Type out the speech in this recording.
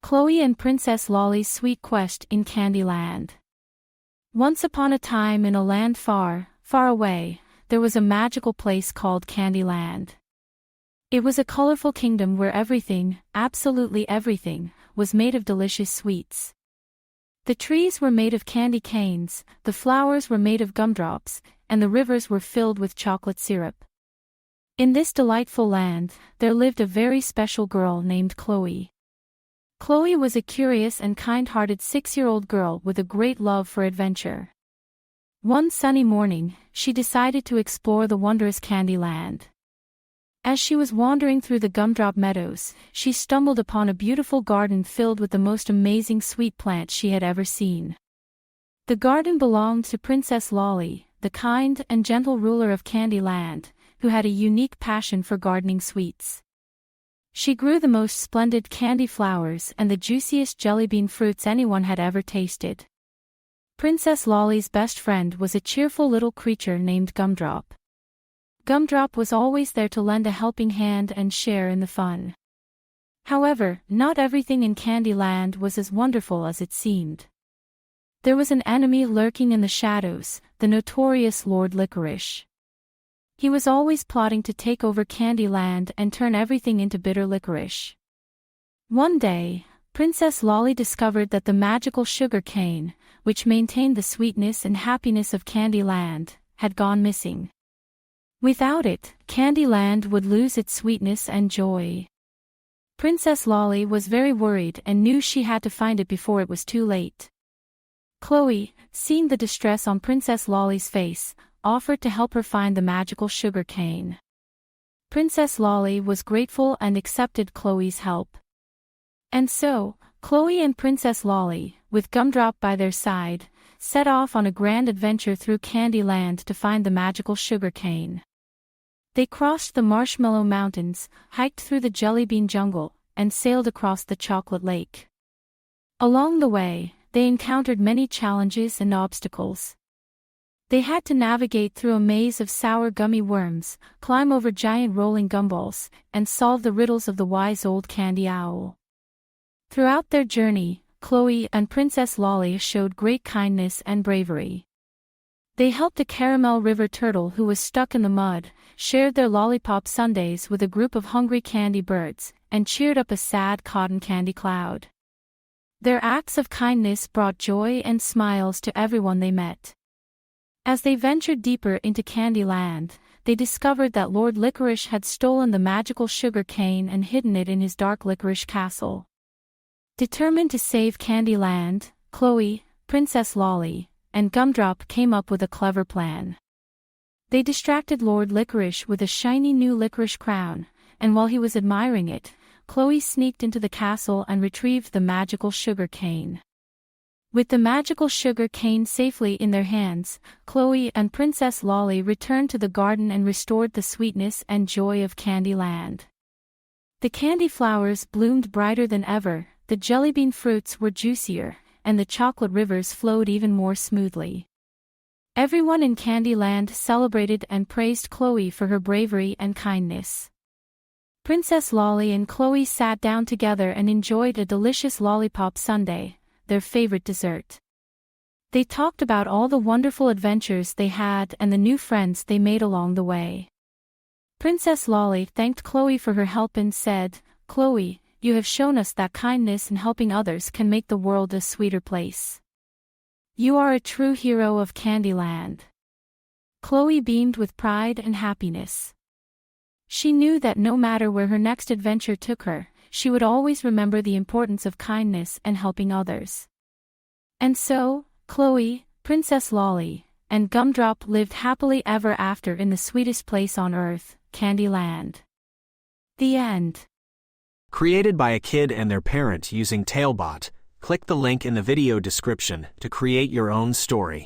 Chloe and Princess Lolly's Sweet Quest in Candyland. Once upon a time in a land far, far away, there was a magical place called Candyland. It was a colorful kingdom where everything, absolutely everything, was made of delicious sweets. The trees were made of candy canes, the flowers were made of gumdrops, and the rivers were filled with chocolate syrup. In this delightful land, there lived a very special girl named Chloe. Chloe was a curious and kind-hearted 6-year-old girl with a great love for adventure. One sunny morning, she decided to explore the wondrous Candyland. As she was wandering through the gumdrop meadows, she stumbled upon a beautiful garden filled with the most amazing sweet plants she had ever seen. The garden belonged to Princess Lolly, the kind and gentle ruler of Candyland, who had a unique passion for gardening sweets. She grew the most splendid candy flowers and the juiciest jellybean fruits anyone had ever tasted. Princess Lolly's best friend was a cheerful little creature named Gumdrop. Gumdrop was always there to lend a helping hand and share in the fun. However, not everything in Candyland was as wonderful as it seemed. There was an enemy lurking in the shadows, the notorious Lord Licorice. He was always plotting to take over Candyland and turn everything into bitter licorice. One day, Princess Lolly discovered that the magical sugar cane, which maintained the sweetness and happiness of Candyland, had gone missing. Without it, Candyland would lose its sweetness and joy. Princess Lolly was very worried and knew she had to find it before it was too late. Chloe, seeing the distress on Princess Lolly's face, offered to help her find the magical sugar cane. Princess Lolly was grateful and accepted Chloe's help. And so, Chloe and Princess Lolly, with Gumdrop by their side, set off on a grand adventure through Candyland to find the magical sugar cane. They crossed the Marshmallow Mountains, hiked through the Jellybean Jungle, and sailed across the Chocolate Lake. Along the way, they encountered many challenges and obstacles. They had to navigate through a maze of sour gummy worms, climb over giant rolling gumballs, and solve the riddles of the wise old candy owl. Throughout their journey, Chloe and Princess Lolly showed great kindness and bravery. They helped a caramel river turtle who was stuck in the mud, shared their lollipop sundaes with a group of hungry candy birds, and cheered up a sad cotton candy cloud. Their acts of kindness brought joy and smiles to everyone they met. As they ventured deeper into Candyland, they discovered that Lord Licorice had stolen the magical sugar cane and hidden it in his dark licorice castle. Determined to save Candyland, Chloe, Princess Lolly, and Gumdrop came up with a clever plan. They distracted Lord Licorice with a shiny new licorice crown, and while he was admiring it, Chloe sneaked into the castle and retrieved the magical sugar cane. With the magical sugar cane safely in their hands, Chloe and Princess Lolly returned to the garden and restored the sweetness and joy of Candyland. The candy flowers bloomed brighter than ever, the jellybean fruits were juicier, and the chocolate rivers flowed even more smoothly. Everyone in Candyland celebrated and praised Chloe for her bravery and kindness. Princess Lolly and Chloe sat down together and enjoyed a delicious lollipop sundae, their favorite dessert. They talked about all the wonderful adventures they had and the new friends they made along the way. Princess Lolly thanked Chloe for her help and said, "Chloe, you have shown us that kindness and helping others can make the world a sweeter place. You are a true hero of Candyland." Chloe beamed with pride and happiness. She knew that no matter where her next adventure took her, she would always remember the importance of kindness and helping others. And so, Chloe, Princess Lolly, and Gumdrop lived happily ever after in the sweetest place on earth, Candyland. The end. Created by a kid and their parent using Talebot, click the link in the video description to create your own story.